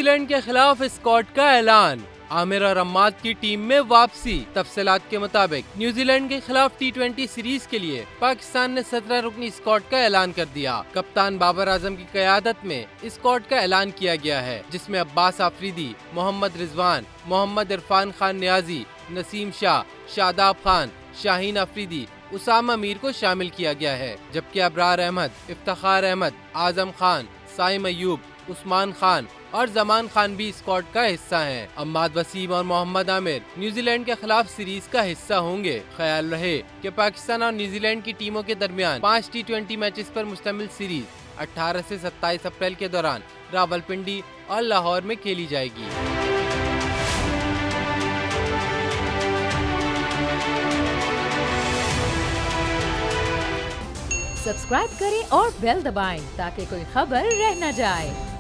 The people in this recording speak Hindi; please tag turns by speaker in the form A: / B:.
A: न्यूजीलैंड के खिलाफ स्क्वाड का ऐलान, आमिर और अम्माद की टीम में वापसी। तफसीलात के मुताबिक न्यूजीलैंड के खिलाफ T20 सीरीज के लिए पाकिस्तान ने 17 रुकनी स्क्वाड का ऐलान कर दिया। कप्तान बाबर आजम की क़यादत में स्क्वाड का ऐलान किया गया है, जिसमें अब्बास आफरीदी, मोहम्मद रिजवान, मोहम्मद इरफान खान नियाजी, नसीम शाह, शादाब खान, शाहीन अफरीदी, उसामा मीर को शामिल किया गया है, जबकि अबरार अहमद, इफ्तिखार अहमद, आजम खान, साइम अयूब, उस्मान खान और जमान खान भी स्क्वाड का हिस्सा हैं। अम्माद वसीम और मोहम्मद आमिर न्यूजीलैंड के खिलाफ सीरीज का हिस्सा होंगे। ख्याल रहे कि पाकिस्तान और न्यूजीलैंड की टीमों के दरमियान 5 T20 मैचेस पर मुश्तमिल सीरीज 18 से 27 अप्रैल के दौरान रावलपिंडी और लाहौर में खेली जाएगी।
B: सब्सक्राइब करें और बेल दबाएं ताकि कोई खबर रह न जाए।